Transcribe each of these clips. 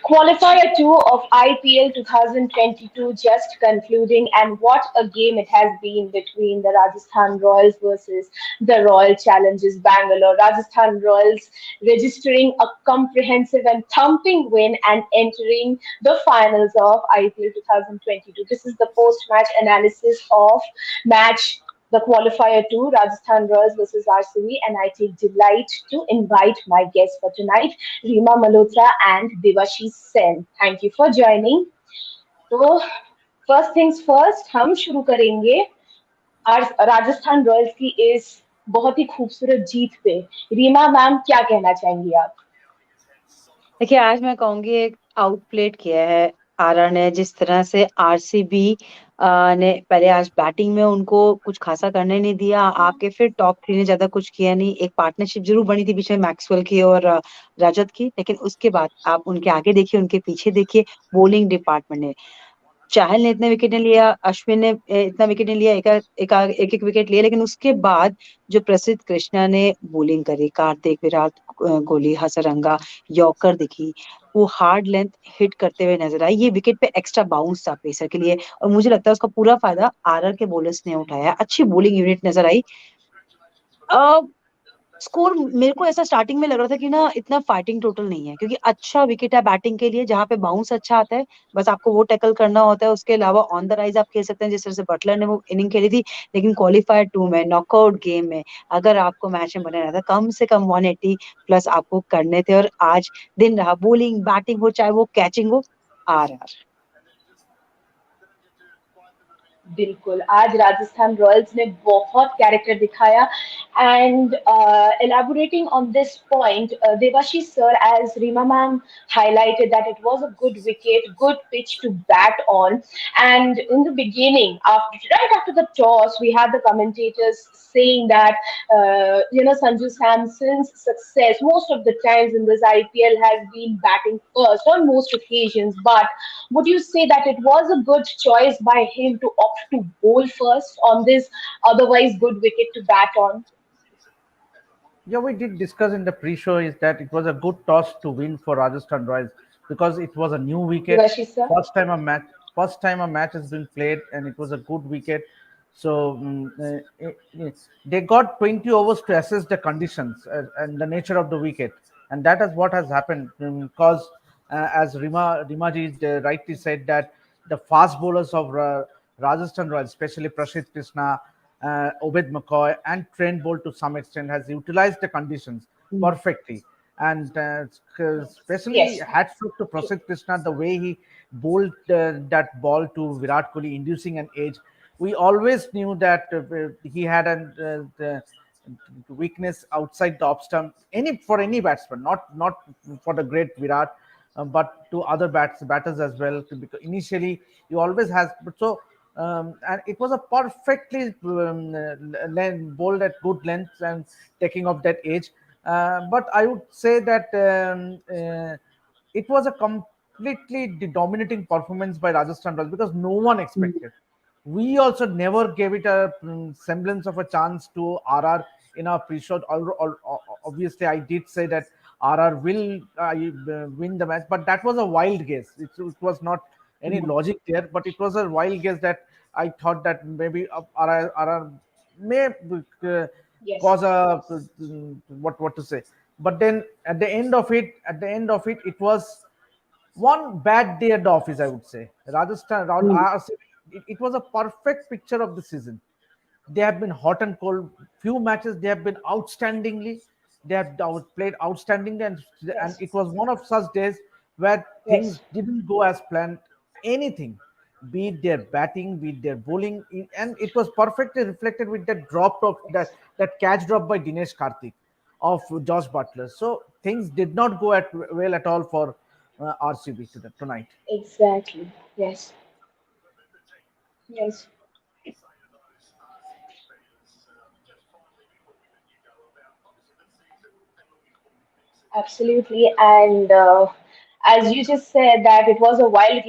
Qualifier 2 of IPL 2022 just concluding, and what a game it has been between the Rajasthan Royals versus the Royal Challengers Bangalore. Rajasthan Royals registering a comprehensive and thumping win and entering the finals of IPL 2022. This is the post-match analysis of match the qualifier two, Rajasthan Royals versus RCB, and I take delight to invite my guests for tonight, Rima Malhotra and Devashish Sen. Thank you for joining. तो first things first हम शुरू करेंगे Rajasthan Royals की इस बहुत ही खूबसूरत जीत पे। Reema ma'am क्या कहना चाहेंगी आप? देखिए, आज मैं कहूंगी एक आउटप्लेड किया है आरआर ने। जिस तरह से आरसीबी ने पहले आज बैटिंग में उनको कुछ खासा करने नहीं दिया, आके फिर टॉप 3 ने ज्यादा कुछ किया नहीं। एक पार्टनरशिप जरूर बनी थी बीच में मैक्सवेल की और रजत की, लेकिन उसके बाद आप उनके आगे देखिए, उनके पीछे देखिए, बॉलिंग डिपार्टमेंट ने, चाहल ने इतने विकेट नहीं लिया, अश्विन ने इतना विकेट नहीं लिया, एक विकेट लिया, लेकिन उसके बाद जो प्रसिद्ध कृष्णा ने बॉलिंग करी, कार्तिक, विराट कोहली, हसरंगा, यॉर्कर दिखी, वो हार्ड लेंथ हिट करते हुए नजर आई। ये विकेट पे एक्स्ट्रा बाउंस था पेसर के लिए, और मुझे लगता है उसका पूरा फायदा आरआर के बॉलर्स ने उठाया। अच्छी बॉलिंग यूनिट नजर आई। स्कोर मेरे को ऐसा स्टार्टिंग में लग रहा था कि ना इतना फाइटिंग टोटल नहीं है, क्योंकि अच्छा विकेट है बैटिंग के लिए जहां पे बाउंस अच्छा आता है, बस आपको वो टैकल करना होता है। उसके अलावा ऑन द राइज आप खेल सकते हैं, जिस तरह से बटलर ने वो इनिंग खेली थी। लेकिन क्वालिफायर 2 में, नॉकआउट गेम में, अगर आपको मैच में बने रहता, कम से कम 180 प्लस आपको करने थे। और आज दिन रहा, बॉलिंग बैटिंग हो चाहे वो कैचिंग हो, आरआर। बिल्कुल, आज राजस्थान रॉयल्स ने बहुत कैरेक्टर दिखाया and elaborating on this point, Devashish sir, as Rima ma'am highlighted that it was a good wicket, good pitch to bat on, and in the beginning, right after the toss, we had the commentators saying that Sanju Samson's success most of the times in this IPL has been batting first on most occasions, but would you say that it was a good choice by him to opt to bowl first on this otherwise good wicket to bat on? Yeah, we did discuss in the pre-show is that it was a good toss to win for Rajasthan Royals because it was a new wicket. Devashi sir? First time a match has been played, and it was a good wicket. So they got 20 overs to assess the conditions and the nature of the wicket, and that is what has happened. Because as Rimaji rightly said, that the fast bowlers of Rajasthan Royals, especially Prashit Krishna, Obed McCoy, and Trent Bolt to some extent, has utilized the conditions perfectly. And especially Yes. hats off to Prashit Krishna, the way he bowled that ball to Virat Kohli, inducing an edge. We always knew that he had an weakness outside the off stump, any batsman, not for the great Virat, but to other batters as well. Because initially he always has, but so and it was a perfectly bowled at good length and taking off that edge. But I would say that it was a completely dominating performance by Rajasthan Royals because no one expected. We also never gave it a semblance of a chance to RR in our pre-show. Obviously, I did say that RR will win the match, but that was a wild guess. It was not any logic there, but it was a wild guess that I thought that maybe RR may Yes. cause a what to say. But then at the end of it, it was one bad day at the office, I would say. Rajasthan, it was a perfect picture of the season. They have been hot and cold. Few matches they have been outstandingly. They have played outstandingly, and Yes. it was one of such days where things Yes. didn't go as planned. Anything, be it their batting, be it their bowling, and it was perfectly reflected with that drop of that catch drop by Dinesh Karthik of Josh Butler. So things did not go well at all for RCB tonight. Exactly. Yes. Yes. Absolutely. And as you just said that it was a wild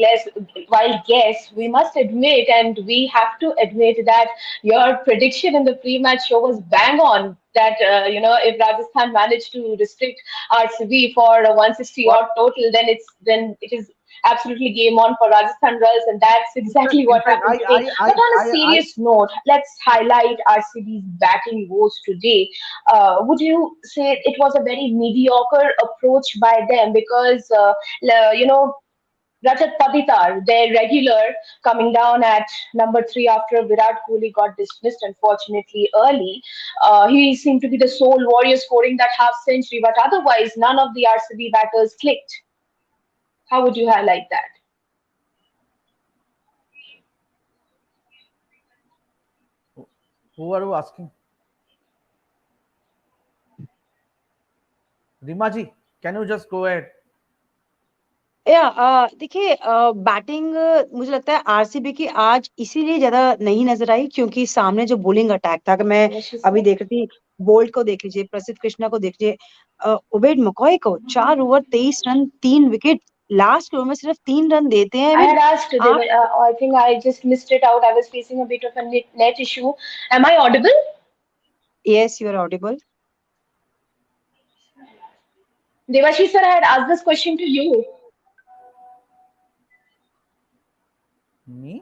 guess, we must admit, and we have to admit that your prediction in the pre-match show was bang on. That if Rajasthan managed to restrict RCB for a 160 What? odd total, then it is absolutely game on for Rajasthan Royals, and that's exactly In what fact, happened today. But on a I serious note, let's highlight RCB's batting woes today. Would you say it was a very mediocre approach by them? Because Rajat Patitar, their regular, coming down at number three after Virat Kohli got dismissed unfortunately early. He seemed to be the sole warrior scoring that half century, but otherwise none of the RCB batters clicked. How would you highlight that? who are you asking? Rimaji, can you just go ahead? देखिए batting मुझे लगता है RCB की आज इसीलिए ज्यादा नहीं नजर आई क्योंकि सामने जो बॉलिंग अटैक था, अगर मैं Devashi अभी sir? देख रही थी, बोल्ट को देख लीजिए, प्रसिद्ध कृष्णा को देख लीजिए, उबेड मकॉय को 4 over 23 run 3 wicket, last over में सिर्फ 3 रन देते हैं। I इवन had asked, आप I think I just missed it out. I was facing a bit of a net issue. Am I audible? Yes, you are audible. Devashi sir, I had asked this question to you. Me?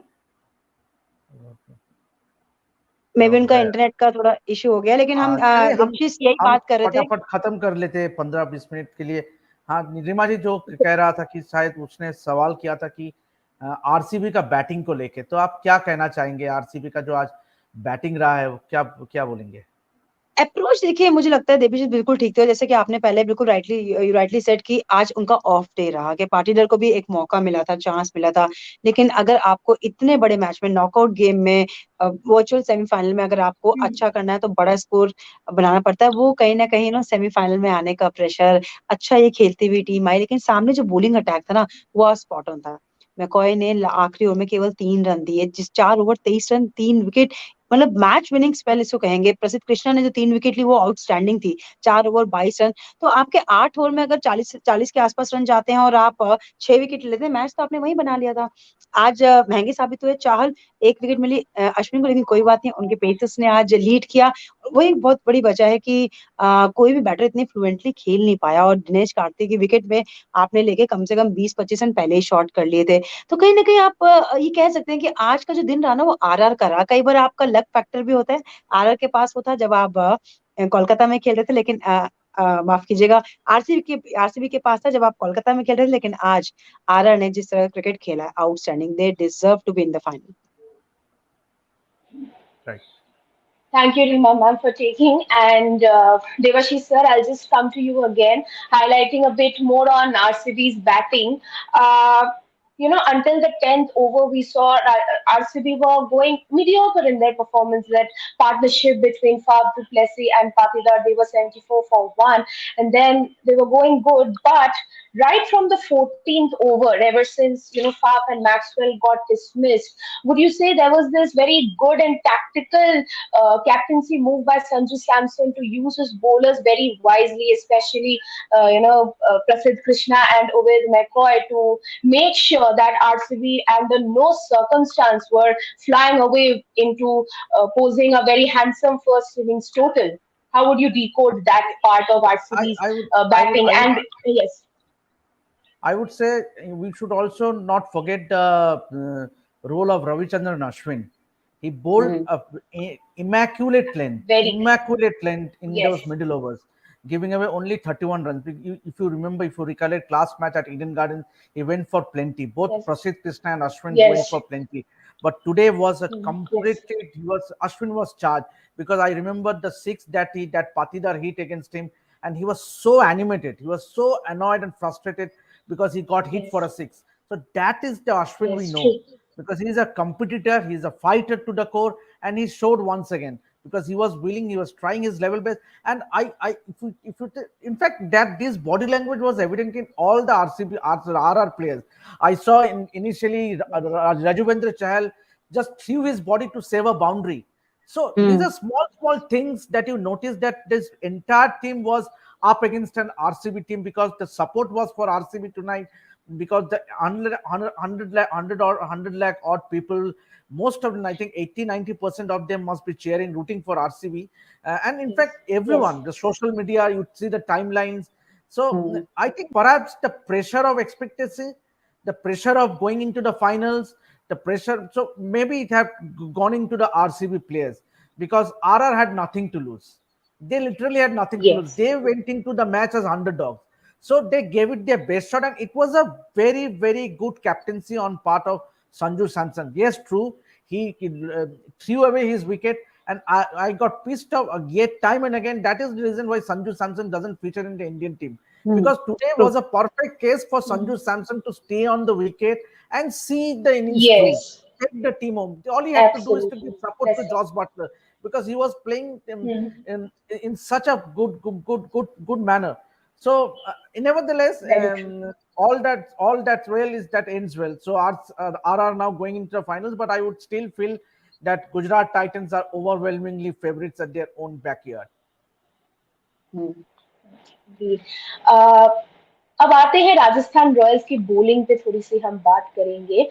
मे क्या B हो उनका रहा है? Internet का थोड़ा issue हो गया, लेकिन चलिए, हम देवशीष यही हम बात कर रहे थे। फटाफट खत्म कर लेते हैं 15-20 मिनट के लिए। हाँ, रिमा जी जो कह रहा था कि शायद उसने सवाल किया था कि आरसीबी का बैटिंग को लेके, तो आप क्या कहना चाहेंगे? आरसीबी का जो आज बैटिंग रहा है, वो क्या क्या बोलेंगे? अप्रोच देखिए, मुझे लगता है देवी जी बिल्कुल ठीक थे, जैसे कि आपने पहले बिल्कुल राइटली सेट कि आज उनका ऑफ डे रहा, कि पार्टिलर को भी एक मौका मिला था, चांस मिला था। लेकिन अगर आपको इतने बड़े मैच में, नॉकआउट गेम में, वर्चुअल सेमीफाइनल में अगर आपको अच्छा करना है तो बड़ा स्कोर बनाना पड़ता है। वो कहीं ना कहीं ना सेमीफाइनल में आने का प्रेशर, अच्छा ये खेलती हुई टीम आई, लेकिन सामने जो बॉलिंग अटैक था ना, वो स्पॉट ऑन था। मैकॉय ने आखिरी ओवर में केवल 3 रन दिए, जिस 4 ओवर 23 रन 3 विकेट, मतलब मैच विनिंग स्पेल इसको कहेंगे। प्रसिद्ध कृष्णा ने जो 3 विकेट ली वो आउटस्टैंडिंग थी, 4 ओवर 22 रन। तो आपके 8 ओवर में अगर 40 के आसपास रन जाते हैं और आप 6 विकेट लेते हैं, मैच तो आपने वही बना लिया था। आज महंगे साबित हुए चाहल, 1 विकेट मिली अश्विन को, लेकिन कोई बात नहीं, उनके पेसर्स ने आज लीड किया। वही बहुत बड़ी वजह है कि कोई भी बैटर इतनी फ्लुएंटली खेल नहीं पाया, और दिनेश कार्तिक की विकेट में आपने लेके कम से कम 20-25 रन पहले ही शॉट कर लिए थे। तो कहीं ना कहीं आप ये कह सकते हैं कि आज का जो दिन रहा ना, वो आरआर का रहा। कई बार आपका लक फैक्टर भी होता है, आरआर के पास वो था जब आप कोलकाता में खेल रहे थे, लेकिन माफ कीजिएगा, आरसीबी के पास था जब आप कोलकाता में खेल रहे थे। लेकिन आज आरआर ने जिस तरह क्रिकेट खेला है, outstanding, they deserve to be in the final. Right. Thank you, Rima ma'am, for taking. And Devashi sir, I'll just come to you again, highlighting a bit more on RCB's batting. Uh, until the 10th over, we saw RCB were going mediocre in their performance. That partnership between Fab du Plessis and Patidar, they were 74 for one, and then they were going good. But right from the 14th over, ever since Fab and Maxwell got dismissed, would you say there was this very good and tactical captaincy move by Sanju Samson to use his bowlers very wisely, especially Prasidh Krishna and Oved McCoy, to make sure that RCB under no circumstance were flying away into posing a very handsome first innings total. How would you decode that part of I, RCB's I would I would batting? I would And yes, I would say we should also not forget the role of Ravichandran Ashwin. He bowled hmm. very immaculate length in yes, those middle overs, giving away only 31 runs. If you remember, if you recollect last match at Eden Gardens, he went for plenty. Both yes, Prasidh Krishna and Ashwin went yes, for plenty. But today was a yes, completely, Ashwin was charged, because I remember the six that Patidar hit against him, and he was so animated. He was so annoyed and frustrated because he got hit for a yes, six. So that is the Ashwin we yes, know, true. because he's a competitor, he's a fighter to the core, and he showed once again, because he was willing, he was trying his level best. And in fact, that this body language was evident in all the RCB RR players. I saw initially Rajuvendra Chahal just threw his body to save a boundary. So these hmm. are small things that you notice, that this entire team was up against an RCB team, because the support was for RCB tonight, because the 100 lakh odd people, most of them, I think 80-90% of them must be cheering, rooting for RCB. And in Yes. fact, Yes. everyone, the social media, you see the timelines. So Hmm. I think perhaps the pressure of expectancy, the pressure of going into the finals, the pressure. So maybe it have gone into the RCB players, because RR had nothing to lose. They literally had nothing to lose. Yes. They went into the match as underdogs. So they gave it their best shot, and it was a very, very good captaincy on part of Sanju Samson. Yes, true. He threw away his wicket, and I got pissed off yet time and again. That is the reason why Sanju Samson doesn't feature in the Indian team, Hmm. because today True. was a perfect case for Mhm. Sanju Samson to stay on the wicket and see the innings through, Yes. take the team home. All he had to do is to give Absolutely. support That's to right. Josh Butler, because he was playing Mhm. in such a good manner. So nevertheless, Very true. all that well is that ends well. So RR now going into the finals, but I would still feel that Gujarat Titans are overwhelmingly favorites at their own backyard. Hmm. जी. अ, अब आते हैं Rajasthan Royals की bowling पे थोड़ी सी हम बात करेंगे।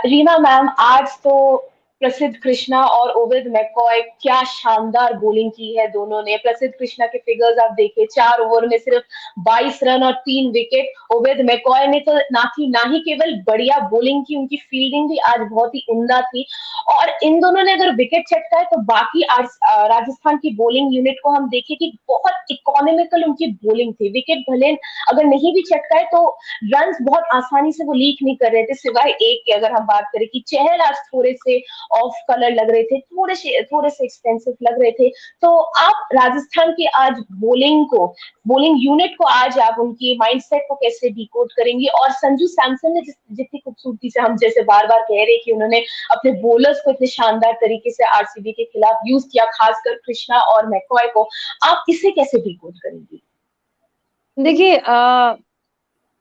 Reena ma'am, आज तो प्रसिद्ध कृष्णा और ओविद मैकॉय, क्या शानदार बॉलिंग की है दोनों ने। प्रसिद्ध कृष्णा के फिगर्स आप देखिए, 4 ओवर में सिर्फ 22 रन और 3 विकेट। ओविद मैकॉय ने तो ना ही केवल बढ़िया बॉलिंग की, उनकी फील्डिंग भी आज बहुत ही उम्दा थी। और इन दोनों ने अगर विकेट चटका है तो बाकी राजस्थान की बॉलिंग यूनिट को हम देखें कि बहुत इकोनॉमिकल उनकी बॉलिंग थी। विकेट भले अगर नहीं भी चटका है तो रन बहुत आसानी से वो लीक नहीं कर रहे थे, सिवाय एक के। अगर हम बात करें कि चहल आज थोड़े से ऑफ कलर लग रहे थे, थोड़े से एक्सपेंसिव लग रहे थे। तो आप राजस्थान की आज बॉलिंग यूनिट को आज आप उनकी माइंडसेट को कैसे डिकोड करेंगे? और संजू सैमसन ने जितनी खूबसूरती से, हम जैसे बार बार कह रहे हैं कि उन्होंने अपने बॉलर्स को इतने शानदार तरीके से आरसीबी के खिलाफ यूज किया, खासकर कृष्णा और मैकॉय को, आप इसे कैसे डिकोड करेंगी? देखिए,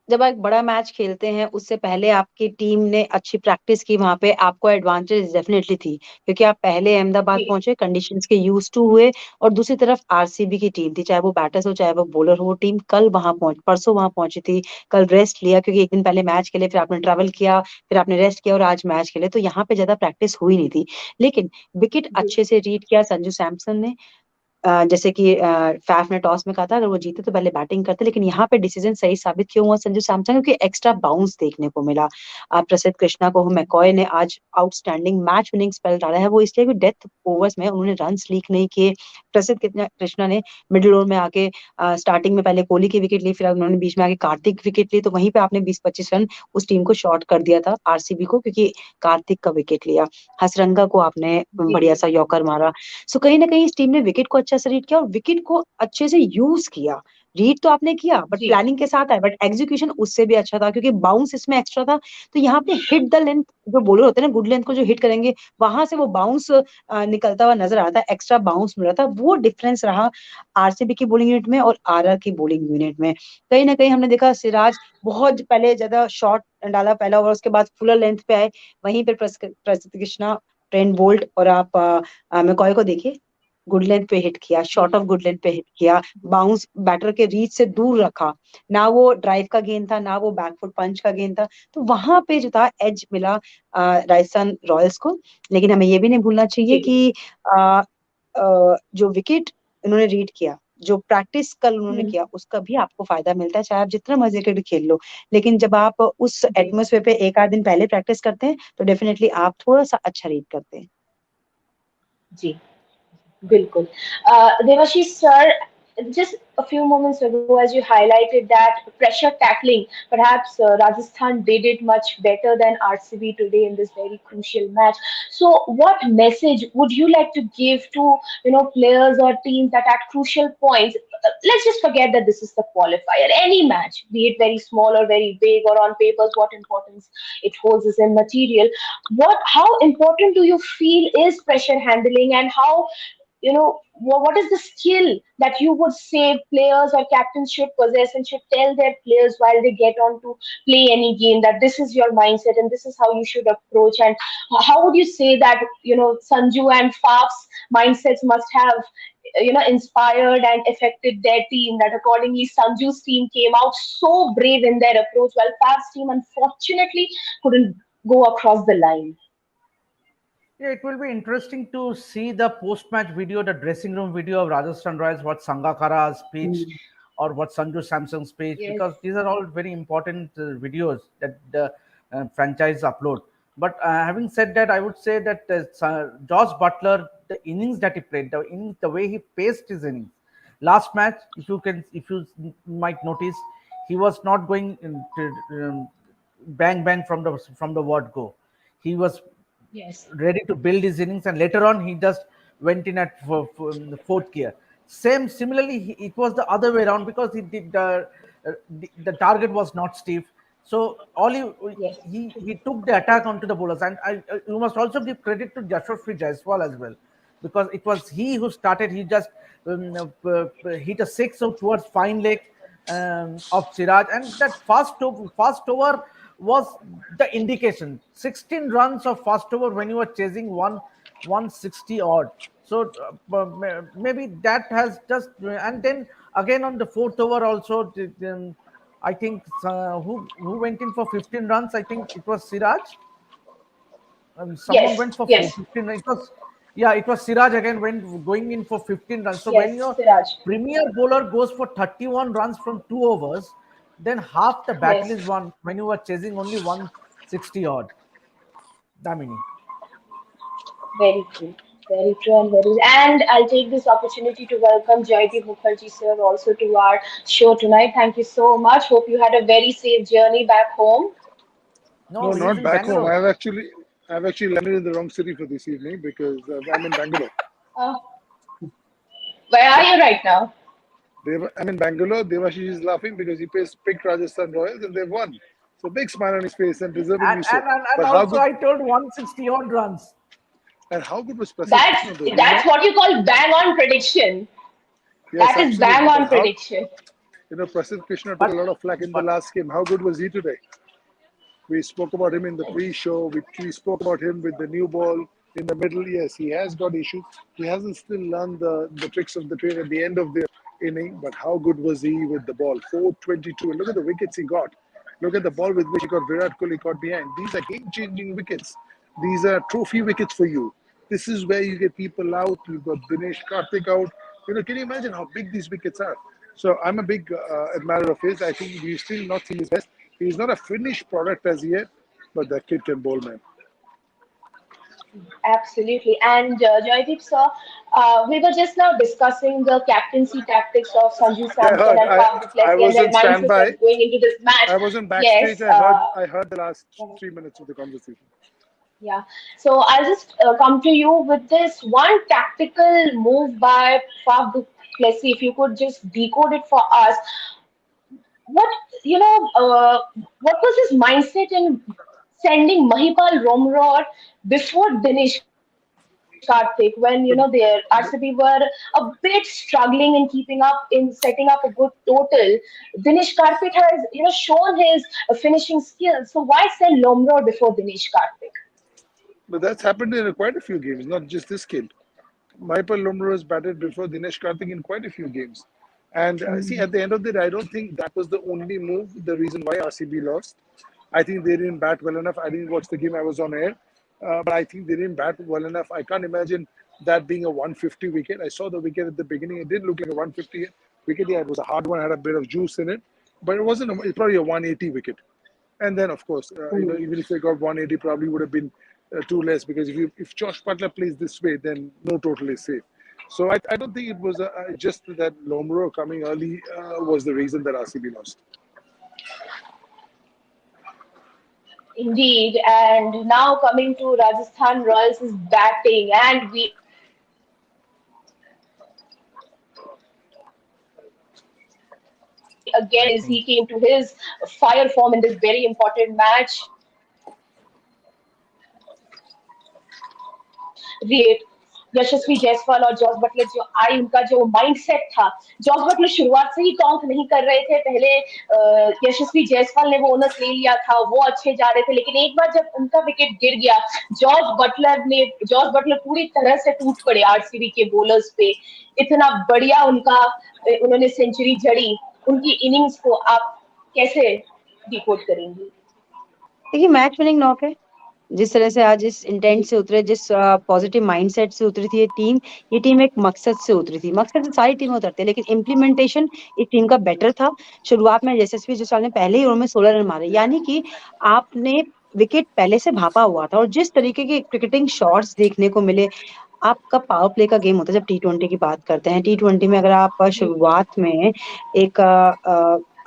जब आप एक बड़ा मैच खेलते हैं, उससे पहले आपकी टीम ने अच्छी प्रैक्टिस की, वहाँ पे आपको एडवांटेज डेफिनेटली थी, क्योंकि आप पहले अहमदाबाद जी। पहुंचे, कंडीशंस के यूज्ड टू हुए, और दूसरी तरफ आरसीबी की टीम थी, चाहे वो बैटर्स हो चाहे वो बॉलर हो, वो टीम कल वहां परसों वहां पहुंची थी। कल रेस्ट लिया, क्योंकि एक दिन पहले मैच खेले, फिर आपने ट्रैवल किया, फिर आपने रेस्ट किया, और आज मैच खेले, तो यहाँ पे ज्यादा प्रैक्टिस हुई नहीं थी। लेकिन विकेट जी। अच्छे से रीड किया संजू सैमसन ने। जैसे कि फैफ ने टॉस में कहा था, अगर वो जीते तो पहले बैटिंग करते, लेकिन यहाँ पे डिसीजन सही साबित क्यों हुआ संजू सैमसन, क्योंकि एक्स्ट्रा बाउंस देखने को मिला। प्रसिद्ध कृष्णा को मैकॉय ने आज आउटस्टैंडिंग मैच विनिंग स्पेल डाला है, वो इसलिए कि डेथ ओवर्स में उन्होंने रन्स लीक नहीं किए। प्रसिद्ध कृष्णा ने मिडिल ओवर में आके स्टार्टिंग में पहले कोहली की विकेट ली, फिर उन्होंने बीच में आके कार्तिक विकेट ली, तो वहीं पे आपने 20-25 रन उस टीम को शॉर्ट कर दिया था आरसीबी को, क्योंकि कार्तिक का विकेट लिया। हसरंगा को आपने जी। बढ़िया सा यॉर्कर मारा। सो कहीं ना कहीं इस टीम ने विकेट को अच्छा से रीड किया और विकेट को अच्छे से यूज किया। रीड तो आपने किया बट जी। प्लानिंग के साथ है, बट एग्जीक्यूशन उससे भी अच्छा था, क्योंकि बाउंस इसमें एक्स्ट्रा था। तो यहाँ पे हिट द लेंथ, जो बॉलर होते हैं ना, गुड लेंथ को जो हिट करेंगे, वहां से वो बाउंस निकलता हुआ नजर आता है, एक्स्ट्रा बाउंस मिल रहा था। वो डिफरेंस रहा आरसीबी की बॉलिंग यूनिट में और आरआर की बॉलिंग यूनिट में। कहीं ना कहीं हमने देखा सिराज बहुत पहले ज्यादा शॉट डाला पहला ओवर, उसके बाद फुलर लेंथ पे आए। वहीं पर प्रसिद्ध कृष्णा, ट्रेंट बोल्ट और आप मैकॉय को देखिए, गुड लेंथ पे हिट किया, शॉर्ट ऑफ गुड लेंथ पे हिट किया, बाउंस बैटर के रीच से दूर रखा। ना वो ड्राइव का गेंद था, ना वो बैकफुट पंच का गेंद था। तो वहां पे जो था एज मिला राजस्थान रॉयल्स को। लेकिन हमें ये भी नहीं भूलना चाहिए जी। कि जो विकेट उन्होंने रीड किया, जो प्रैक्टिस कल उन्होंने हम्म। किया, उसका भी आपको फायदा मिलता है, चाहे आप जितना मर्जी क्रिकेट खेल लो। लेकिन जब आप उस जी। एटमोसफेयर पे एक आध दिन पहले प्रैक्टिस करते हैं, तो डेफिनेटली आप थोड़ा सा अच्छा रीड करते हैं। जी। Bilkul. Devashish sir, just a few moments ago, as you highlighted that pressure tackling, perhaps Rajasthan did it much better than RCB today in this very crucial match. So, what message would you like to give to players or teams that at crucial points? Let's just forget that this is the qualifier. Any match, be it very small or very big, or on papers, what importance it holds is immaterial. How important do you feel is pressure handling, and how what is the skill that you would say players or captains should possess and should tell their players while they get on to play any game, that this is your mindset and this is how you should approach? And how would you say that Sanju and Faf's mindsets must have inspired and affected their team. That accordingly, Sanju's team came out so brave in their approach, while Fab's team unfortunately couldn't go across the line. Yeah, it will be interesting to see the post-match video, the dressing room video of Rajasthan Royals, what Sangakkara's speech or what Sanju Samsung's speech, Yes. because these are all very important videos that the franchise upload. But having said that, I would say that Josh Butler, the innings that he played, the way he paced his innings. Last match, if you might notice, he was not going bang bang from the word go. He was Yes. ready to build his innings, and later on he just went in at the fourth gear. Similarly, it was the other way around because he did the target was not stiff. So all Yes. he took the attack onto the bowlers, and you must also give credit to Yashasvi Jaiswal as well, because it was he who started. He just hit a six out towards fine leg of Siraj, and that fast over was the indication. 16 runs of fast over when you were chasing 160 odd. So maybe that has just, and then again on the fourth over also. I think who went in for 15 runs. I think it was Siraj. Someone Yes. went for Yes. 15. It was, yeah, it was Siraj again went going in for 15 runs. So when Yes. your Siraj. premier bowler goes for 31 runs from 2 overs, then half the battle Yes. is won when you are chasing only 160 odd. Damini. Very true. Very true and very. And I'll take this opportunity to welcome Joydeep Mukherjee sir also to our show tonight. Thank you so much. Hope you had a very safe journey back home. No, No, he's not in back home. Bangalore. I've actually landed in the wrong city for this evening because I'm in Bangalore. Uh, where are you right now? I'm in Bangalore. Devashish is laughing because picked Rajasthan Royals and they've won. So big smile on his face and deservingly so. And But how also good I told 160 odd runs. and how good was Prasidh That's Krishna though? Do you that's know? what you call bang on prediction. Yes, That is bang absolutely. But on how prediction. Prasidh Krishna took a But lot of flack in the but last game. How good was he today? We spoke about him in the pre-show. We spoke about him with the new ball in the middle. Yes, he has got issues. He hasn't still learned the tricks of the trade at the end of the inning. But how good was he with the ball? 422. And look at the wickets he got. Look at the ball with which he got Virat Kohli caught behind. These are game-changing wickets. These are trophy wickets for you. This is where you get people out. You've got Dinesh Karthik out. Can you imagine how big these wickets are? So I'm a big admirer of his. I think we've still not seen his best. He's not a finished product as yet, but that kid can bowl, man. Absolutely. And Joydeep sir, we were just now discussing the captaincy tactics of Sanju Yeah, I Samson heard. and Faf du I Plessis and was their on mindset standby. of going into this match. I wasn't backstage. Yes. I heard the last 3 minutes of the conversation. Yeah. So I'll just come to you with this one tactical move by Faf du Plessis. If you could just decode it for us, what what was his mindset in sending Mahipal Romrod before Dinesh Karthik when the But, RCB were a bit struggling in keeping up in setting up a good total. Dinesh Karthik has shown his finishing skills. So why send Lomrod before Dinesh Karthik? but that's happened in quite a few games, not just this kid. Maipal Lomro has batted before Dinesh Karthik in quite a few games. And see, at the end of the day, I don't think that was the only move, the reason why RCB lost. I think they didn't bat well enough. I didn't watch the game, I was on air. But I think they didn't bat well enough. I can't imagine that being a 150 wicket. I saw the wicket at the beginning. It did look like a 150 wicket. Yeah, it was a hard one, had a bit of juice in it. But it wasn't, it's probably a 180 wicket. And then, of course, even if they got 180, probably would have been two less because if Josh Butler plays this way, then no total is safe. So I don't think it was just that Lomro coming early was the reason that RCB lost. Indeed, and now coming to Rajasthan Royals' batting, and we again see he came to his fire form in this very important match. I think Really, यशस्वी जायसवाल और Jos Buttler जो आई, उनका जो mindset था। Jos Buttler शुरुआत से ही टोंक नहीं कर रहे थे, पहले यशस्वी जायसवाल ने वो ओनर्स ले लिया था, वो अच्छे जा रहे थे, लेकिन एक बार जब उनका विकेट गिर गया, जॉस बटलर पूरी तरह से टूट पड़े आरसीबी के बॉलर्स पे। इतना बढ़िया उनका उन्होंने सेंचुरी जड़ी, उनकी इनिंग्स को आप कैसे डिकोड करेंगे? देखिए, मैच विनिंग नॉक है। जिस तरह से आज इस इंटेंट जी से उतरे, जिस पॉजिटिव माइंडसेट से उतरी थी ये टीम एक मकसद से उतरी थी। मकसद से सारी टीमें उतरती है, लेकिन इम्प्लीमेंटेशन इस टीम का बेटर था। शुरुआत में यशस्वी जायसवाल ने पहले ही ओवर में 16 रन मारे, यानी कि आपने विकेट पहले से भापा हुआ था। और जिस तरीके के क्रिकेटिंग शॉट्स देखने को मिले, आपका पावर प्ले का गेम होता है जब टी20 की बात करते हैं। टी20 में अगर आप जी शुरुआत में एक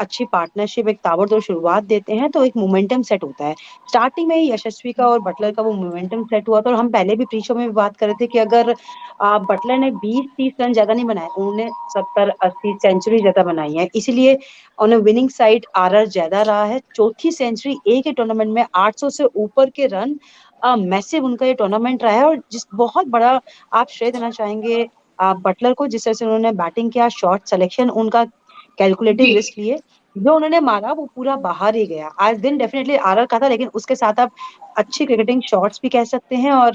अच्छी पार्टनरशिप, एक ताबड़तोड़ शुरुआत देते हैं, तो एक मोमेंटम सेट होता है। स्टार्टिंग में ही यशस्वी का और बटलर का वो मोमेंटम सेट हुआ था। और हम पहले भी प्री शो में भी बात कर रहे थे कि अगर बटलर ने 20-30 रन ज्यादा नहीं बनाए, उन्होंने 70-80 सेंचुरी ज्यादा बनाई है, इसीलिए उन्हें विनिंग साइड आरआर ज्यादा रहा है। चौथी सेंचुरी एक ही टूर्नामेंट में 800 से ऊपर के रन, मैसिव उनका ये टूर्नामेंट रहा है। और जिस बहुत बड़ा आप श्रेय देना चाहेंगे बटलर को, जिस तरह से उन्होंने बैटिंग किया, शॉट सिलेक्शन, उनका कैलकुलेटिव जी रिस्क लिए, जो उन्होंने मारा वो पूरा बाहर ही गया। आज दिन डेफिनेटली आरआर का था, लेकिन उसके साथ आप अच्छी क्रिकेटिंग शॉट्स भी कह सकते हैं। और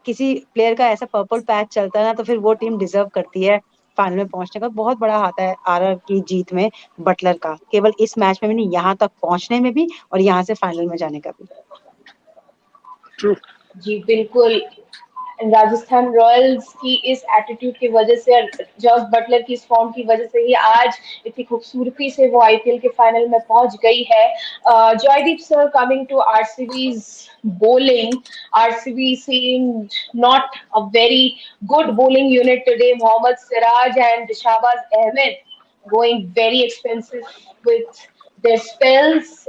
किसी प्लेयर का ऐसा पर्पल पैच चलता है ना, तो फिर वो टीम डिजर्व करती है फाइनल में पहुंचने का। बहुत बड़ा हाथ है आरआर की जीत में बटलर का, केवल इस मैच में भी नहीं, यहाँ तक पहुंचने में भी और यहाँ से फाइनल में जाने का भी। True. जी बिल्कुल। राजस्थान रॉयल्स की इस एटीट्यूड की वजह से, जॉस बटलर की इस फॉर्म की वजह से ही आज इतनी खूबसूरती से वो आईपीएल के फाइनल में पहुंच गई है। Joydeep sir, coming to RCB's bowling, RCB seemed not a very good bowling unit today. Mohammad Siraj and Shahbaz Ahmed going very expensive with their spells,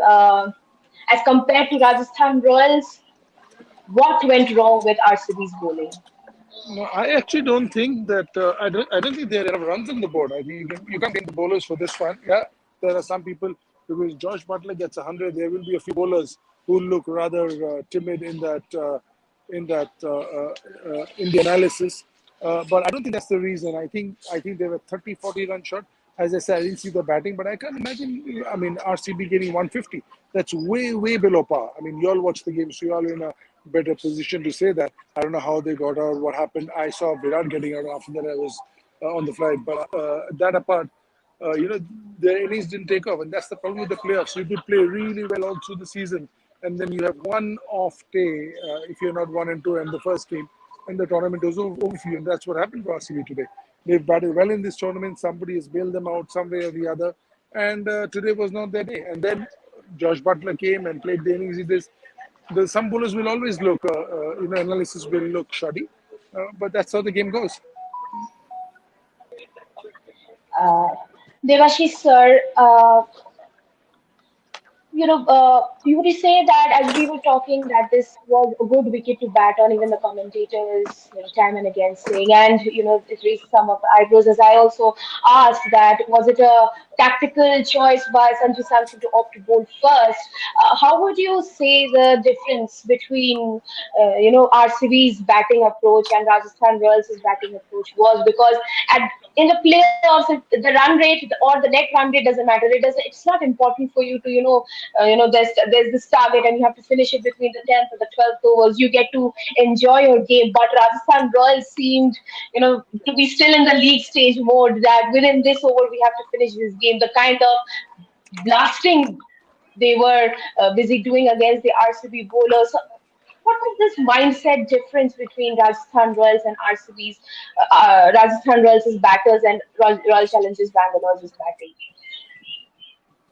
as compared to Rajasthan Royals. What went wrong with RCB's bowling? No, I actually don't think that. I don't think there are enough runs on the board. I think you can't blame the bowlers for this one. Yeah, there are some people, because Josh Butler gets 100. There will be a few bowlers who look rather timid in the analysis. But I don't think that's the reason. I think they were 30, 40 run short. As I said, I didn't see the batting, but I can't imagine. I mean, RCB getting 150. That's way, way below par. I mean, you all watch the game, so you all are in a better position to say that. I don't know how they got out, what happened. I saw Virat getting out. After that, I was on the flight. But that apart, their innings didn't take off, and that's the problem with the playoffs. You could play really well all through the season, and then you have one off day if you're not 1 and 2 in the first game, and the tournament was over for you. And that's what happened to RCB today. They've batted well in this tournament. Somebody has bailed them out some way or the other, and today was not their day. And then Josh Butler came and played the innings he did. Some bowlers will always look, analysis will look shoddy, but that's how the game goes. Uh, Devashish sir, you would say that as we were talking that this was a good wicket to bat on, even the commentators, time and again saying, and it raised some of the eyebrows. As I also asked, that was it a tactical choice by Sanju Samson to opt to bowl first? How would you say the difference between RCB's batting approach and Rajasthan Royals' batting approach was? Because at in the playoffs, the run rate or the net run rate doesn't matter. It's not important for you to there's this target and you have to finish it between the 10th or the 12th overs. You get to enjoy your game. But Rajasthan Royals seemed to be still in the league stage mode, that within this over we have to finish this game. The kind of blasting they were busy doing against the RCB bowlers. So what is this mindset difference between Rajasthan Royals and Rajasthan Royals' batters and Royal Challengers Bangalore's batting?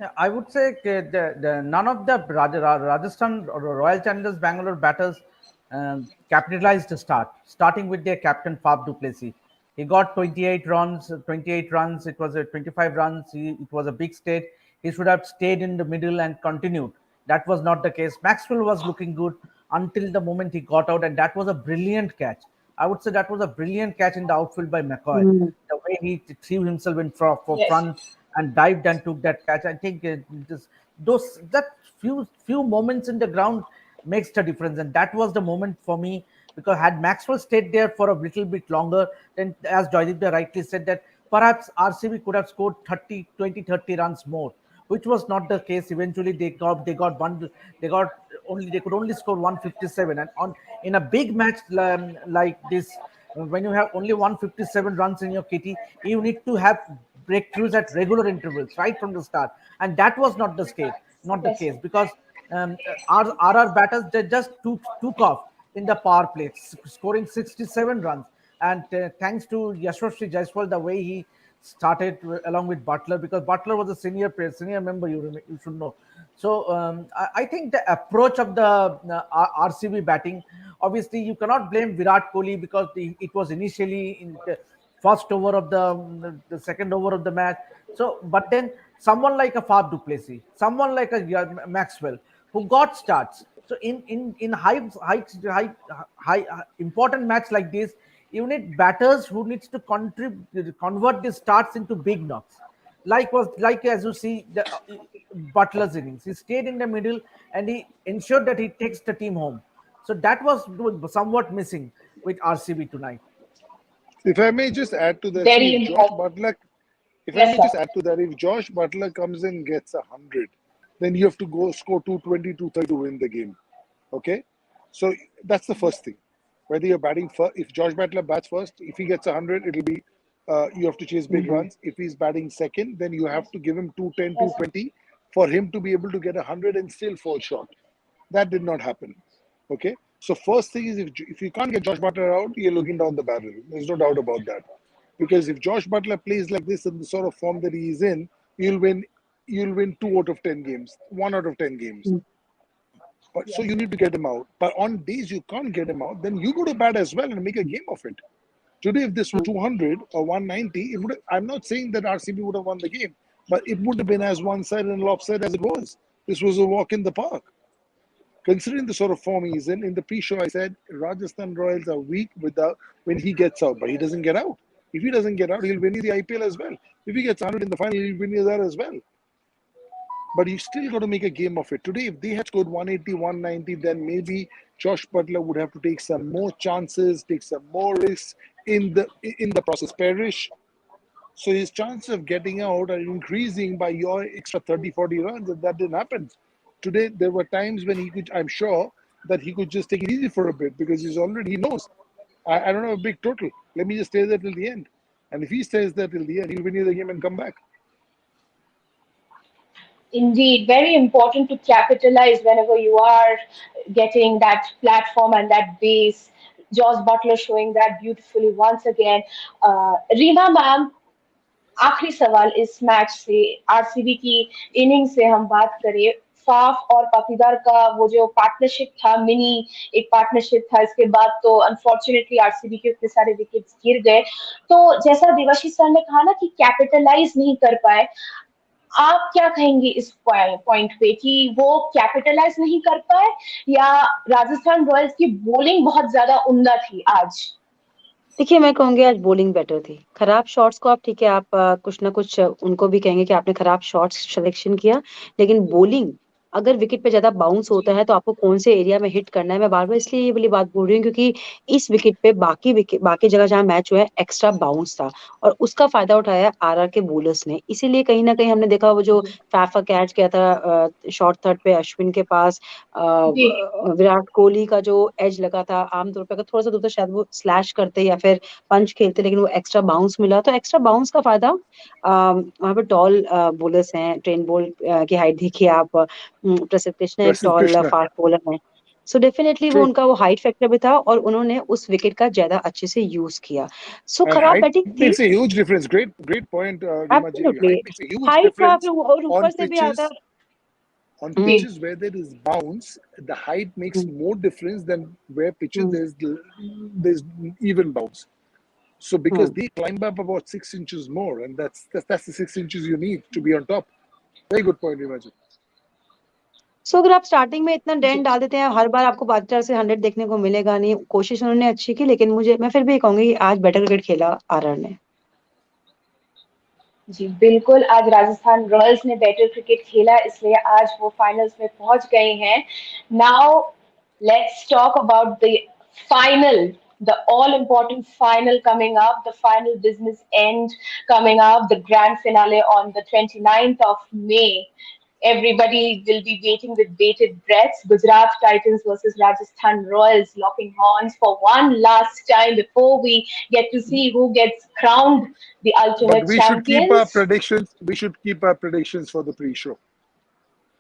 Yeah, I would say none of the Rajasthan Royal Challengers Bangalore batters capitalized to starting with their captain Faf du Plessis. He got 28 runs. 28 runs. It was a 25 runs. It was a big stage. He should have stayed in the middle and continued. That was not the case. Maxwell was looking good until the moment he got out, and that was a brilliant catch. I would say that was a brilliant catch in the outfield by McCoy. Hmm. The way he threw himself in for Yes. front and dived and took that catch. I think that few moments in the ground makes the difference, and that was the moment for me because had Maxwell stayed there for a little bit longer, then as Joydipta rightly said that perhaps RCB could have scored 30, 20, 30 runs more, which was not the case. Eventually they got one, they got only, they could only score 157, and on in a big match like this, when you have only 157 runs in your kitty, you need to have breakthroughs at regular intervals right from the start, and that was not the case. Not the Yes. case because our batters, they just took off in the power play, scoring 67 runs. And thanks to Yashasvi Jaiswal, the way he started along with Butler, because Butler was a senior member, you should know. So I think the approach of the RCB batting, obviously you cannot blame Virat Kohli because it was initially in the first over of the second over of the match. So, but then someone like a Fab du Plessis, someone like a Maxwell, who got starts. So in high important match like this, you need batters who needs to convert the starts into big knocks. Like as you see the Butler's innings, he stayed in the middle and he ensured that he takes the team home. So that was somewhat missing with RCB tonight. If I may just add to that, see Very if Josh important. Butler, if I Yes, may sir. just add to that, if Josh Butler comes in and gets 100, then you have to go score 220, 230 to win the game. Okay, so that's the first thing. Whether you're batting first, if Josh Butler bats first, if he gets 100, it'll be you have to chase big Mhm. runs. If he's batting second, then you have to give him 210, Yes, 220 for him to be able to get 100 and still fall short. That did not happen. Okay. So first thing is if you can't get Josh Butler out, you're looking down the barrel. There's no doubt about that. Because if Josh Butler plays like this in the sort of form that he is in, you'll win. You'll win 2 out of 10 games, 1 out of 10 games. Mm. But so yes. you need to get him out. But on days you can't get him out, then you go to bat as well and make a game of it. Today, if this was Mm. 200 or 190, it would. I'm not saying that RCB would have won the game, but it would have been as one-sided and lopsided as it was. This was a walk in the park. Considering the sort of form he's in the pre-show, I said Rajasthan Royals are weak without when he gets out, but he doesn't get out. If he doesn't get out, he'll win you the IPL as well. If he gets 100 in the final, he'll win you that as well. But you still got to make a game of it. Today, if they had scored 180, 190, then maybe Josh Butler would have to take some more chances, take some more risks in the process. Perish. So his chances of getting out are increasing by your extra 30, 40 runs, and that didn't happen. Today, there were times when he could, I'm sure, that he could just take it easy for a bit because he knows, I don't have a big total. Let me just stay there till the end. And if he stays there till the end, he'll win you the game and come back. Indeed, very important to capitalize whenever you are getting that platform and that base. Josh Butler showing that beautifully once again. Reena ma'am, आखिरी सवाल इस match से, RCB की inning से हम बात करें, Faf और पाटीदार का वो जो पार्टनरशिप था, मिनी एक पार्टनरशिप था, इसके बाद तो अनफॉर्चुनेटली आरसीबी के इतने सारे विकेट्स गिर गए। तो जैसा देवाशीष सर ने कहा ना कि कैपिटलाइज नहीं कर पाए, आप क्या कहेंगे इस पॉइंट पे कि वो कैपिटलाइज नहीं कर पाए या राजस्थान रॉयल्स की बॉलिंग बहुत ज्यादा उम्दा थी आज? देखिए, मैं कहूँगी आज बॉलिंग बेटर थी। खराब शॉट्स को आप ठीक है, आप कुछ ना कुछ उनको भी कहेंगे कि आपने खराब शॉट्स सिलेक्शन किया, लेकिन बॉलिंग अगर विकेट पे ज़्यादा बाउंस होता है, तो आपको कौन से एरिया में हिट करना है, मैं बार-बार इसलिए ये वाली बात बोल रही हूँ क्योंकि इस विकेट पे बाकी जगह जहाँ मैच हुआ है, एक्स्ट्रा बाउंस था और उसका फ़ायदा उठाया आरआर के बॉलर्स ने। इसीलिए कहीं न कहीं हमने देखा वो जो जी फाफा कैच किया था शॉर्ट थर्ड पे अश्विन के पास जी विराट कोहली का जो एज लगा था, आमतौर पे अगर थोड़ा-सा दूर तो शायद वो स्लैश करते या फिर पंच खेलते, लेकिन वो एक्स्ट्रा बाउंस मिला, तो एक्स्ट्रा बाउंस का फ़ायदा वहाँ पे टॉल बॉलर्स हैं, ट्रेंट बोल्ट की हाइट देखिए आप, प्रसिद्ध कृष्णा एक Prasid tall Krishna. Fast bowler हैं। सो डेफिनिटली वो True. उनका वो हाइट फैक्टर भी था और उन्होंने उस विकेट का ज़्यादा अच्छे से यूज़ किया। सो And खराब height बैटिंग makes थी, a huge difference. Great point, Rima ji. Height absolutely, makes a huge height था difference फिर और ऊपर on से भी आता। pitches. On ji hmm, pitches where there is bounce, the height makes hmm, more difference than where pitches hmm, there's even bounce. So because hmm. they climb up about 6 inches more, and that's the 6 inches you need to be on top. Very good point, Rima ji. सो अगर आप starting में इतना जी dent डाल देते हैं, हर बार आपको बादशाह से 100 देखने को मिलेगा नहीं। कोशिश उन्होंने अच्छी की, लेकिन मैं फिर भी कहूँगी कि आज बेटर क्रिकेट खेला आरआर ने। जी बिल्कुल, आज राजस्थान रॉयल्स ने बेटर क्रिकेट खेला, इसलिए आज वो फाइनल्स में पहुंच गए हैं। Now let's talk about the final, the all important final coming up, the final business end coming up, the grand finale on the 29th of May. Everybody will be waiting with bated breaths. Gujarat Titans versus Rajasthan Royals locking horns for one last time before we get to see who gets crowned the But ultimate we should keep our champions. predictions. We should keep our predictions for the pre-show.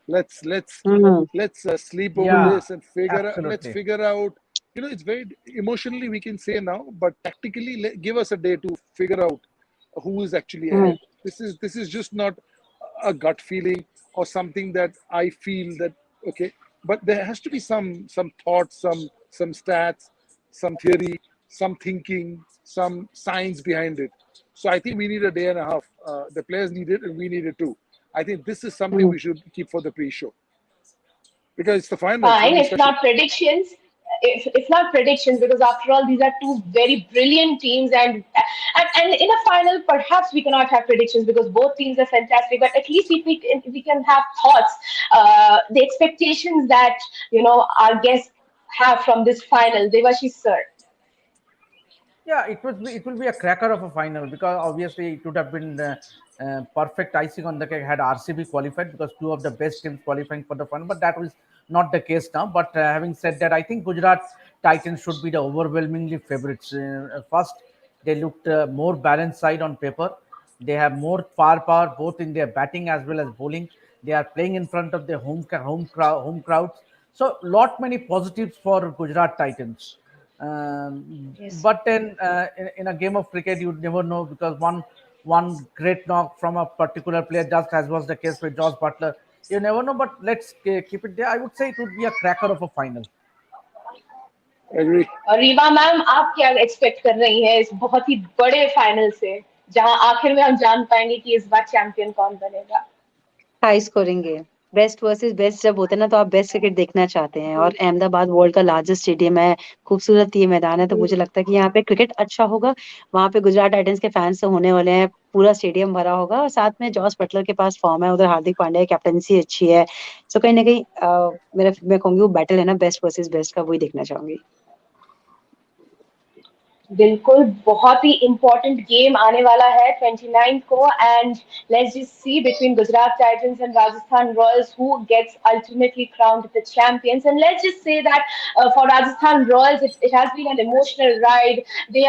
let's let's Hmm. let's sleep over Yeah, this and figure out. Let's absolutely. figure out. It's very emotionally we can say now, but tactically, give us a day to figure out who is actually Hmm. ahead. This is just not a gut feeling or something that I feel that okay, but there has to be some thought, some stats, some theory, some thinking, some science behind it. So I think we need a day and a half. The players need it, and we need it too. I think this is something Hmm. we should keep for the pre-show because it's the final. It's going Fine, to be if special. not predictions. If not predictions, because after all, these are two very brilliant teams, and in a final, perhaps we cannot have predictions because both teams are fantastic. But at least if we can have thoughts, the expectations that our guests have from this final. Devashi sir. Yeah, it will be a cracker of a final because obviously it would have been perfect icing on the cake had RCB qualified because two of the best teams qualifying for the final, but that was not the case now. But having said that, I think Gujarat Titans should be the overwhelmingly favorites. First, they looked more balanced side on paper. They have more firepower both in their batting as well as bowling. They are playing in front of their home crowds. So, lot many positives for Gujarat Titans. Yes. But then in a game of cricket, you never know because one great knock from a particular player, just as was the case with Josh Butler. You never know, but let's keep it there. I would say it would be a cracker of a final. Agree. और Rewa ma'am, आप क्या expect कर रही हैं इस बहुत ही बड़े final से, जहां आखिर में हम जान पाएंगे कि इस बार चैंपियन कौन बनेगा? High scoring game, best versus best जब होते हैं ना तो आप बेस्ट क्रिकेट देखना चाहते हैं, जी और अहमदाबाद वर्ल्ड का लार्जेस्ट स्टेडियम है, खूबसूरत ये मैदान है, तो जी मुझे लगता है कि यहाँ पे क्रिकेट अच्छा होगा। वहाँ पे गुजरात टाइटंस के फैंस तो होने वाले हैं, पूरा स्टेडियम भरा होगा, और साथ में जॉस बटलर के पास फॉर्म है, उधर हार्दिक पांड्या की कैप्टनसी अच्छी है। सो कहीं ना कहीं मैं कहूंगी वो बैटल है ना बेस्ट वर्सेस बेस्ट का, वही देखना चाहूंगी। बिल्कुल, बहुत ही इम्पोर्टेंट गेम आने वाला है 29 को, and let's just see between Gujarat Titans and Rajasthan Royals who gets ultimately crowned the champions. And let's just say that for Rajasthan Royals, it has been an emotional ride. They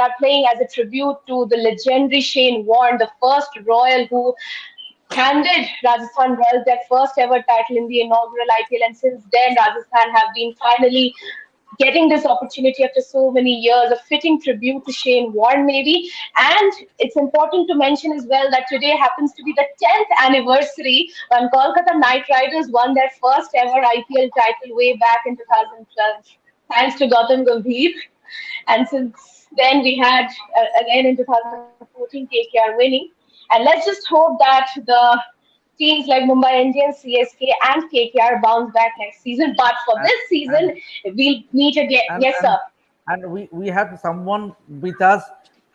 are playing as a tribute to the legendary Shane Warne, the first Royal who handed Rajasthan Royals their first ever title in the inaugural IPL, and since then Rajasthan have been finally getting this opportunity after so many years, a fitting tribute to Shane Warne, maybe. And it's important to mention as well that today happens to be the 10th anniversary when Kolkata Knight Riders won their first ever IPL title way back in 2012, thanks to Gautam Gambhir. And since then, we had again in 2014 KKR winning. And let's just hope that the teams like Mumbai Indians, CSK, and KKR bounce back next season. But for And this season, and we'll meet again. and Yes, sir. and, and we have someone with us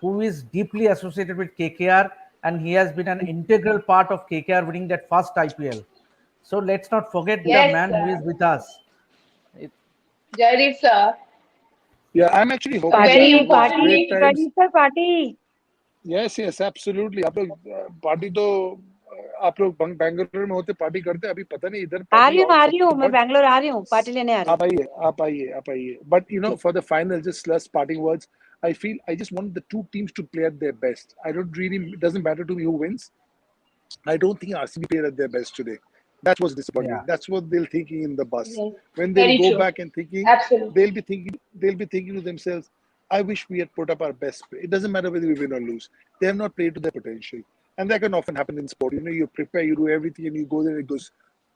who is deeply associated with KKR, and he has been an integral part of KKR winning that first IPL. So let's not forget the Yes, man who is sir. with us. It, Jaideep, sir. Yeah, I'm actually A hoping very party that in those important party great name. times. Pradeep sir party. Yes yes absolutely. आप लोग party तो आप लोग बैंगलोर में होते party करते, अभी पता नहीं इधर आ पार्टी रही हूँ और आ रही सबसे हूँ, मैं बच। बैंगलोर आ रही हूँ, पार्टी लेने आ रही हूँ। आप आइए आप आइए आप आइए, बट ठीक। For the final just last parting words. I just want the two teams to play at their best. I don't really, it doesn't matter to me who wins. I don't think RCB played at their best today. That was disappointing. yeah. That's what they'll thinking in the bus. Yes, When they'll very go true. back and thinking, Absolutely. they'll be thinking to themselves, I wish we had put up our best. It doesn't matter whether we win or lose. They have not played to their potential. And that can often happen in sport. You prepare, you do everything, and you go there and it goes,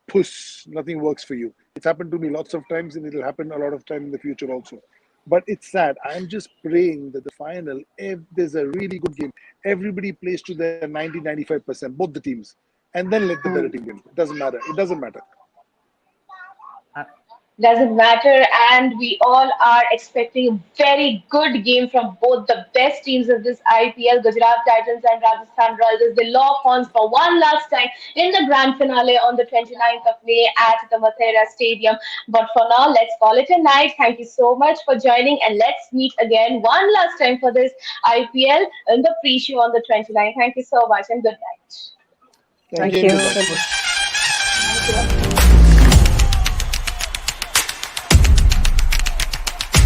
push, nothing works for you. It's happened to me lots of times, and it'll happen a lot of time in the future also. But it's sad. I'm just praying that the final, if there's a really good game, everybody plays to their 90-95%, both the teams, and then let the better hmm. team win. It doesn't matter. It doesn't matter. And, Doesn't matter, and we all are expecting a very good game from both the best teams of this IPL, Gujarat Titans and Rajasthan Royals, as they lock horns for one last time in the grand finale on the 29th of May at the Mathera Stadium. But for now, let's call it a night. Thank you so much for joining, and let's meet again one last time for this IPL in the pre-show on the 29th. Thank you so much, and good night. Thank Thank you and you. good night. Thank you.